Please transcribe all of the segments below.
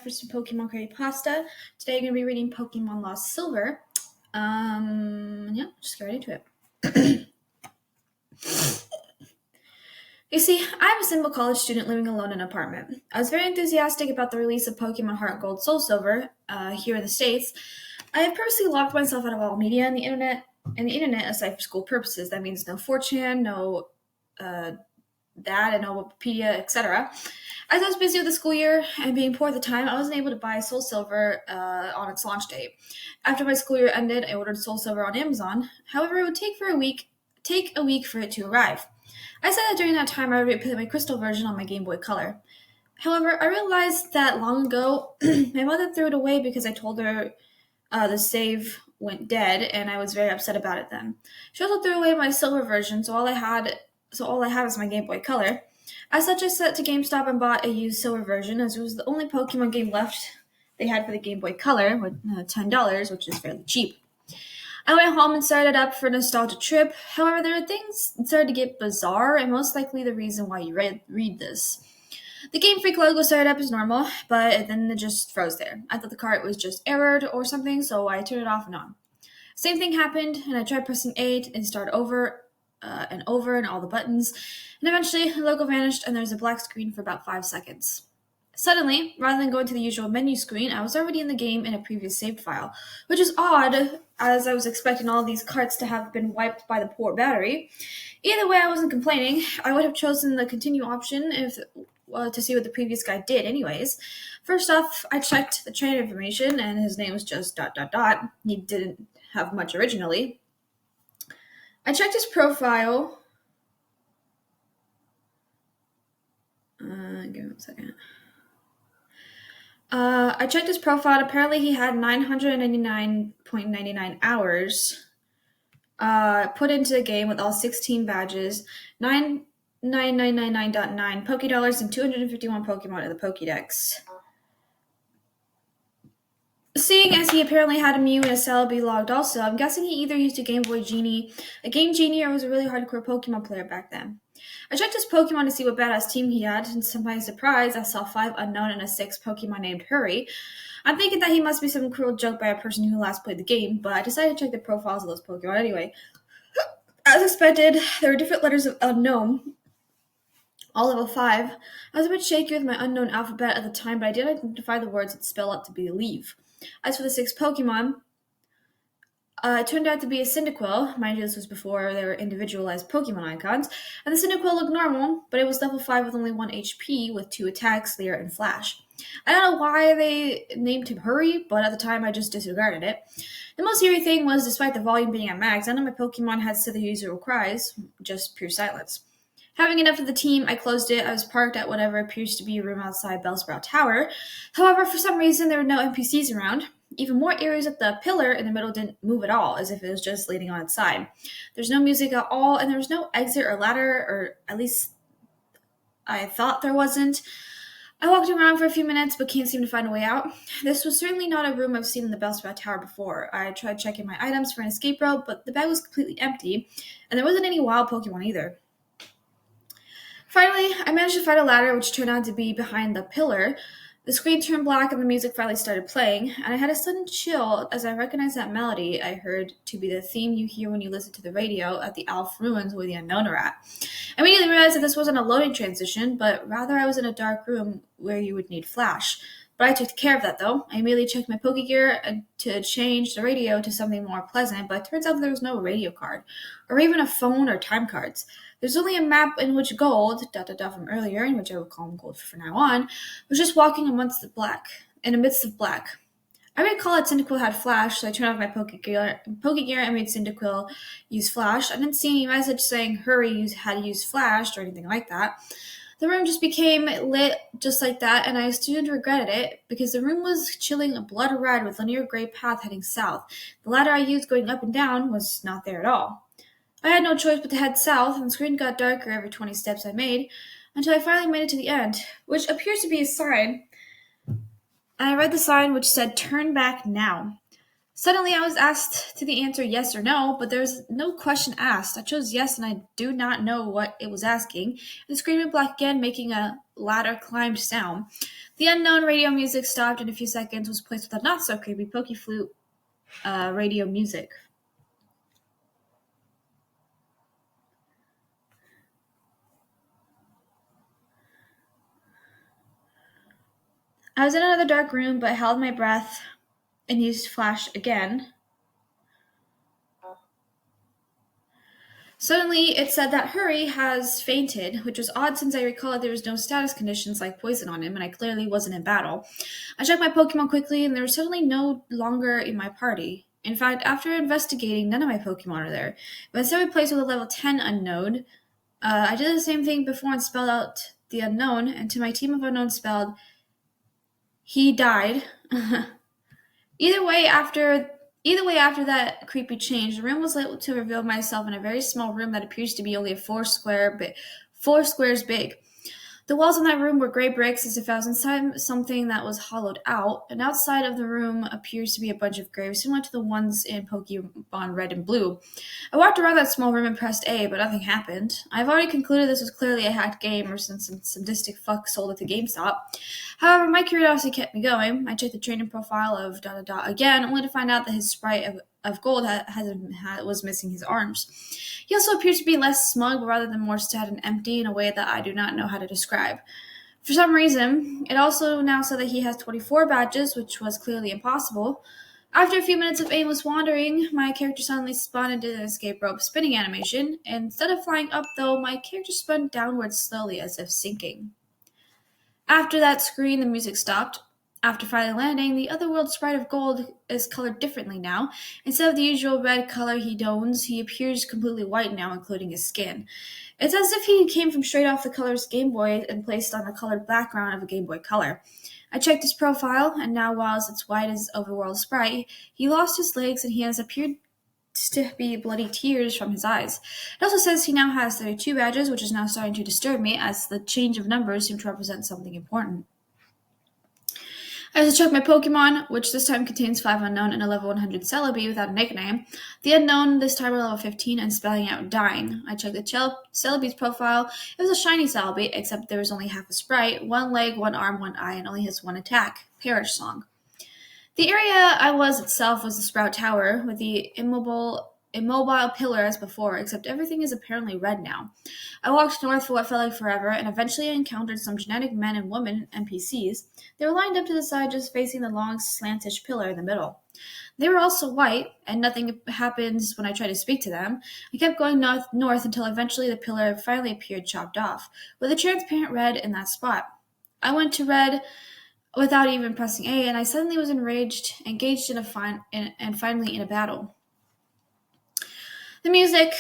for some Pokemon Creepypasta. Today I'm going to be reading Pokemon Lost Silver. Just get right into it. You see, I'm a simple college student living alone in an apartment. I was very enthusiastic about the release of Pokemon Heart Gold Soul Silver here in the States. I have purposely locked myself out of all media and the internet aside for school purposes. That means no 4chan, no that and no Wikipedia, etc. As I was busy with the school year and being poor at the time, I wasn't able to buy Soul Silver on its launch date. After my school year ended, I ordered Soul Silver on Amazon. However, it would take a week for it to arrive. I said that during that time I would replay my Crystal version on my Game Boy Color. However, I realized that long ago my mother threw it away because I told her the save went dead, and I was very upset about it then. She also threw away my silver version, so all I have is my Game Boy Color. As such, I sent to GameStop and bought a used silver version, as it was the only Pokemon game left they had for the Game Boy Color, with $10, which is fairly cheap. I went home and started it up for a nostalgia trip. However, there are things that started to get bizarre, and most likely the reason why you read this. The Game Freak logo started up as normal, but then it just froze there. I thought the cart was just errored or something, so I turned it off and on. Same thing happened, and I tried pressing 8 and start over and all the buttons, and eventually the logo vanished and there's a black screen for about 5 seconds. Suddenly, rather than going to the usual menu screen, I was already in the game in a previous saved file, which is odd, as I was expecting all these carts to have been wiped by the poor battery. Either way, I wasn't complaining. I would have chosen the continue option to see what the previous guy did anyways. First off, I checked the trainer information, and his name was just ... He didn't have much originally. I checked his profile. Give me 1 second. I checked his profile. Apparently, he had 999.99 hours put into the game with all 16 badges, 99999.9 Pokédollars, and 251 Pokemon in the Pokédex. Seeing as he apparently had a Mew and a Celebi logged also, I'm guessing he either used a Game Boy Genie, a Game Genie, or was a really hardcore Pokemon player back then. I checked his Pokemon to see what badass team he had, and to my surprise, I saw 5 unknown and a 6 Pokemon named Hurry. I'm thinking that he must be some cruel joke by a person who last played the game, but I decided to check the profiles of those Pokemon anyway. As expected, there were different letters of unknown, all level 5. I was a bit shaky with my unknown alphabet at the time, but I did identify the words that spell out to be leave. As for the 6 Pokemon, it turned out to be a Cyndaquil. Mind you, this was before there were individualized Pokemon icons. And the Cyndaquil looked normal, but it was level 5 with only 1 HP with 2 attacks, Leer, and Flash. I don't know why they named him Hurry, but at the time I just disregarded it. The most eerie thing was, despite the volume being at max, none of my Pokemon had said the usual cries, just pure silence. Having enough of the team, I closed it. I was parked at whatever appears to be a room outside Bellsprout Tower. However, for some reason, there were no NPCs around. Even more eerie is that the pillar in the middle didn't move at all, as if it was just leaning on its side. There's no music at all, and there was no exit or ladder, or at least I thought there wasn't. I walked around for a few minutes, but can't seem to find a way out. This was certainly not a room I've seen in the Bellsprout Tower before. I tried checking my items for an escape rope, but the bag was completely empty, and there wasn't any wild Pokemon either. Finally, I managed to find a ladder, which turned out to be behind the pillar. The screen turned black and the music finally started playing, and I had a sudden chill as I recognized that melody I heard to be the theme you hear when you listen to the radio at the Alph Ruins where the Unknown are at. I immediately realized that this wasn't a loading transition, but rather I was in a dark room where you would need flash. But I took care of that, though. I immediately checked my Pokegear to change the radio to something more pleasant, but it turns out there was no radio card, or even a phone or time cards. There's only a map in which Gold, from earlier, in which I will call him Gold from now on, was just walking amidst the black. I recall that Cyndaquil had Flash, so I turned off my Pokegear and made Cyndaquil use Flash. I didn't see any message saying Hurry had to use Flash or anything like that. The room just became lit just like that, and I soon regretted it, because the room was chilling a blood red with a linear gray path heading south. The ladder I used going up and down was not there at all. I had no choice but to head south, and the screen got darker every 20 steps I made, until I finally made it to the end, which appears to be a sign. And I read the sign which said, "Turn back now." Suddenly, I was asked to the answer yes or no, but there's no question asked. I chose yes, and I do not know what it was asking. The screen went black again, making a ladder climbed sound. The unknown radio music stopped in a few seconds, was placed with a not so creepy pokey flute radio music. I was in another dark room, but held my breath and used flash again. Suddenly, it said that Hurry has fainted, which was odd since I recall that there was no status conditions like poison on him, and I clearly wasn't in battle. I checked my Pokemon quickly, and they were suddenly no longer in my party. In fact, after investigating, none of my Pokemon are there. But instead replaced with a level 10 unknown, I did the same thing before and spelled out the unknown, and to my team of unknowns spelled, he died. Either way, after Either way, after that creepy change, the room was lit to reveal myself in a very small room that appears to be only 4 squares big. The walls in that room were gray bricks as if I was inside something that was hollowed out, and outside of the room appears to be a bunch of graves similar to the ones in Pokemon Red and Blue. I walked around that small room and pressed A, but nothing happened. I've already concluded this was clearly a hacked game or since some sadistic fuck sold it to GameStop. However, my curiosity kept me going. I checked the training profile of again, only to find out that his sprite of gold was missing his arms. He also appears to be less smug rather than more sad and empty in a way that I do not know how to describe. For some reason, it also now said that he has 24 badges, which was clearly impossible. After a few minutes of aimless wandering, my character suddenly spun into an escape rope spinning animation. Instead of flying up, though, my character spun downwards slowly as if sinking. After that screen, the music stopped. After finally landing, the otherworld sprite of gold is colored differently now. Instead of the usual red color he owns, he appears completely white now, including his skin. It's as if he came from straight off the color's Game Boy and placed on the colored background of a Game Boy Color. I checked his profile, and now while it's white as overworld sprite, he lost his legs and he has appeared to be bloody tears from his eyes. It also says he now has 32 badges, which is now starting to disturb me, as the change of numbers seem to represent something important. I also checked my Pokemon, which this time contains 5 unknown and a level 100 Celebi without a nickname. The unknown this time are level 15 and spelling out dying. I checked the Celebi's profile. It was a shiny Celebi, except there was only half a sprite, 1 leg, 1 arm, 1 eye, and only has 1 attack. Perish Song. The area I was itself was the Sprout Tower, with the immobile pillar as before, except everything is apparently red now. I walked north for what felt like forever, and eventually I encountered some genetic men and women NPCs. They were lined up to the side, just facing the long, slantish pillar in the middle. They were also white, and nothing happens when I tried to speak to them. I kept going north until eventually the pillar finally appeared chopped off, with a transparent red in that spot. I went to red without even pressing A, and I suddenly was engaged and finally in a battle. The music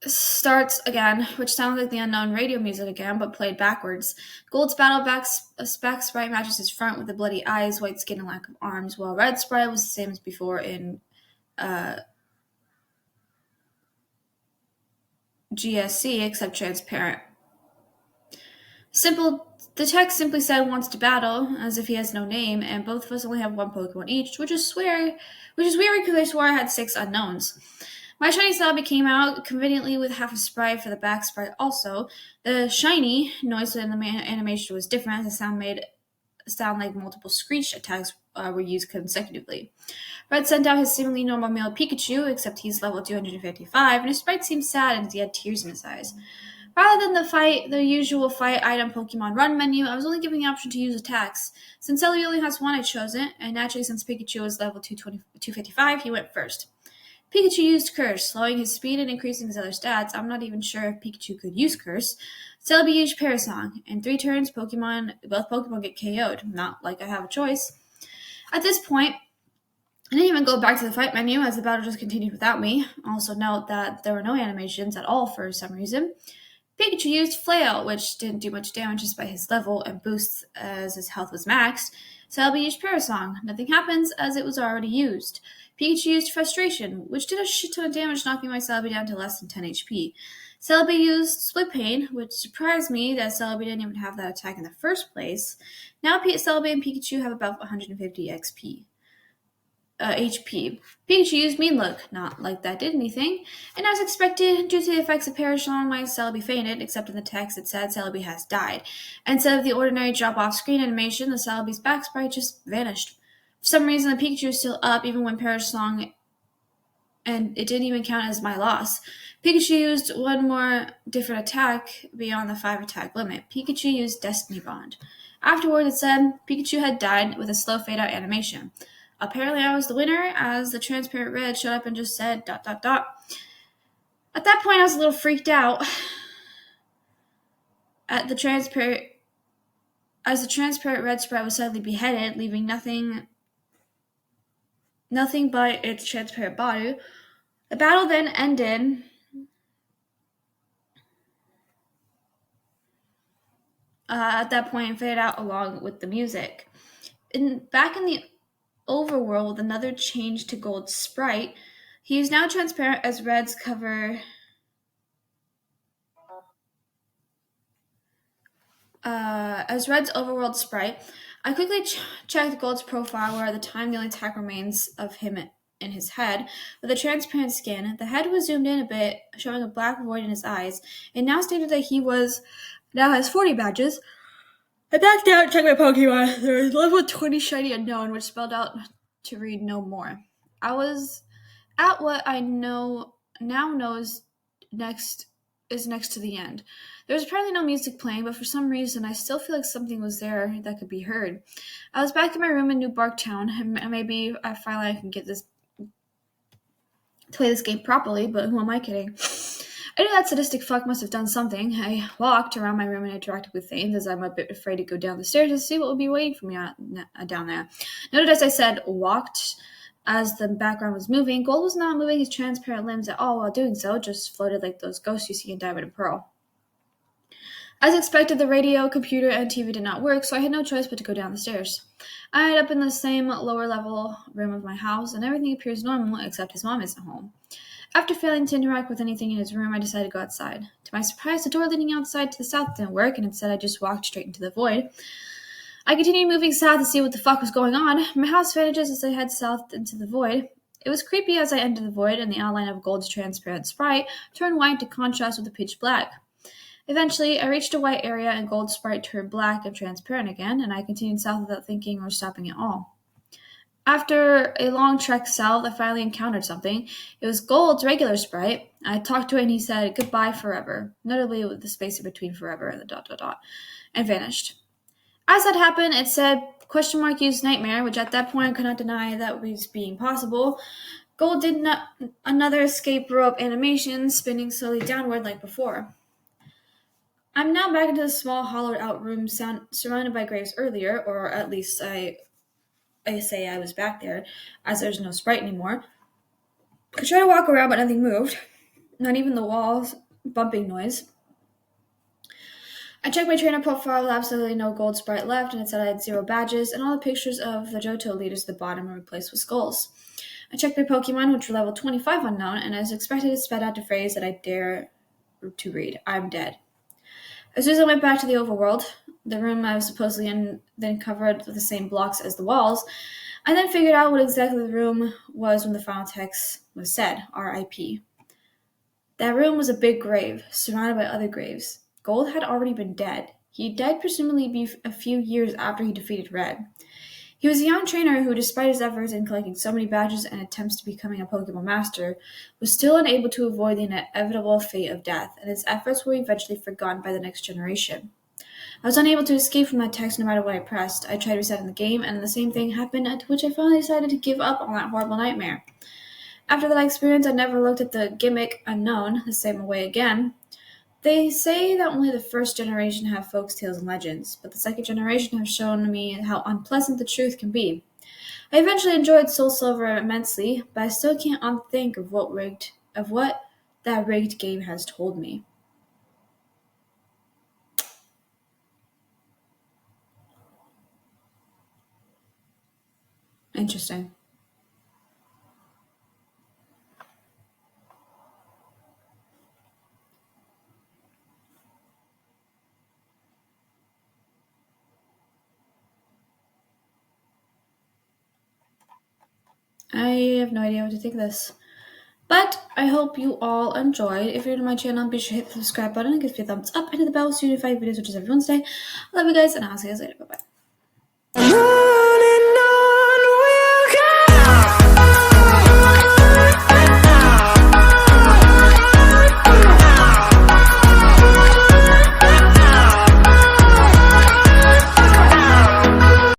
starts again, which sounds like the unknown radio music again, but played backwards. Gold's back sprite matches his front with the bloody eyes, white skin, and lack of arms, while Red sprite was the same as before in GSC, except transparent. The text simply said wants to battle, as if he has no name, and both of us only have 1 Pokemon each, which is weird because I swore I had 6 unknowns. My shiny Celebi came out conveniently with half a sprite for the back sprite also. The shiny noise in the animation was different, as the sound made sound like multiple screech attacks were used consecutively. Red sent out his seemingly normal male Pikachu, except he's level 255, and his sprite seemed sad as he had tears in his eyes. Rather than the usual fight item Pokemon run menu, I was only given the option to use attacks. Since Celebi only has 1, I chose it, and naturally since Pikachu was level 255, he went first. Pikachu used Curse, slowing his speed and increasing his other stats. I'm not even sure if Pikachu could use Curse. Celebi used Parasong. In 3 turns, both Pokemon get KO'd. Not like I have a choice. At this point, I didn't even go back to the fight menu as the battle just continued without me. Also note that there were no animations at all for some reason. Pikachu used Flail, which didn't do much damage despite his level and boosts as his health was maxed. Celebi used Parasong. Nothing happens as it was already used. Pikachu used Frustration, which did a shit ton of damage, knocking my Celebi down to less than 10 HP. Celebi used Split Pain, which surprised me that Celebi didn't even have that attack in the first place. Now Celebi and Pikachu have about 150 XP. HP. Pikachu used Mean Look, not like that did anything, and as expected, due to the effects of Parashon, my Celebi fainted, except in the text it said Celebi has died. Instead of the ordinary drop-off screen animation, the Celebi's back sprite just vanished. For some reason, the Pikachu is still up even when Parashon, and it didn't even count as my loss. Pikachu used one more different attack beyond the 5 attack limit. Pikachu used Destiny Bond. Afterward, it said Pikachu had died with a slow fade out animation. Apparently, I was the winner as the transparent red showed up and just said ... At that point, I was a little freaked out at the transparent as the transparent red sprite was suddenly beheaded, leaving nothing but its transparent body. The battle then ended. At that point, and faded out along with the music. Back in the overworld, another change to Gold's sprite. He is now transparent as Red's cover. As Red's overworld sprite, I quickly checked Gold's profile, where at the time the only tag remains of him in his head. With a transparent skin, the head was zoomed in a bit, showing a black void in his eyes. It now stated that he now has 40 badges. I backed out and checked my Pokemon. There was level 20 shiny unknown, which spelled out to read no more. I was at what I now knows next to the end. There was apparently no music playing, but for some reason I still feel like something was there that could be heard. I was back in my room in New Barktown, and maybe finally I can get this to play this game properly, but who am I kidding? I knew that sadistic fuck must have done something. I walked around my room and interacted with things, as I'm a bit afraid to go down the stairs to see what would be waiting for me down there. Noted as I said walked, as the background was moving, Gold was not moving his transparent limbs at all while doing so, just floated like those ghosts you see in Diamond and Pearl. As expected, the radio, computer, and TV did not work, so I had no choice but to go down the stairs. I ended up in the same lower level room of my house, and everything appears normal except his mom isn't home. After failing to interact with anything in his room, I decided to go outside. To my surprise, the door leading outside to the south didn't work, and instead I just walked straight into the void. I continued moving south to see what the fuck was going on. My house vanishes as I head south into the void. It was creepy as I entered the void, and the outline of Gold's transparent sprite turned white to contrast with the pitch black. Eventually, I reached a white area, and Gold's sprite turned black and transparent again, and I continued south without thinking or stopping at all. After a long trek south, I finally encountered something. It was Gold's regular sprite. I talked to it, and he said, "Goodbye forever," notably with the space in between forever and the ... and vanished. As that happened, it said !used nightmare, which at that point I could not deny that was being possible. Gold did another escape rope animation, spinning slowly downward like before. I'm now back into the small hollowed out room surrounded by graves earlier, or at least I say I was back there, as there's no sprite anymore. I tried to walk around, but nothing moved. Not even the walls bumping noise. I checked my trainer profile with absolutely no Gold sprite left, and it said I had 0 badges, and all the pictures of the Johto leaders at the bottom were replaced with skulls. I checked my Pokemon, which were level 25 unknown, and as expected, it spat out the phrase that I dare to read: "I'm dead." As soon as I went back to the overworld, the room I was supposedly in, then covered with the same blocks as the walls, I then figured out what exactly the room was when the final text was said: R.I.P. That room was a big grave, surrounded by other graves. Gold had already been dead. He died presumably a few years after he defeated Red. He was a young trainer who, despite his efforts in collecting so many badges and attempts to becoming a Pokemon Master, was still unable to avoid the inevitable fate of death, and his efforts were eventually forgotten by the next generation. I was unable to escape from that text no matter what I pressed. I tried resetting the game, and the same thing happened, to which I finally decided to give up on that horrible nightmare. After that experience, I never looked at the gimmick unknown the same way again. They say that only the first generation have folk tales and legends, but the second generation have shown me how unpleasant the truth can be. I eventually enjoyed Soul Silver immensely, but I still can't unthink of what that rigged game has told me. Interesting. I have no idea what to think of this. But I hope you all enjoyed. If you're new to my channel, be sure to hit the subscribe button and give me a thumbs up and hit the bell so you notify videos, which is every Wednesday. I love you guys, and I'll see you guys later. Bye bye.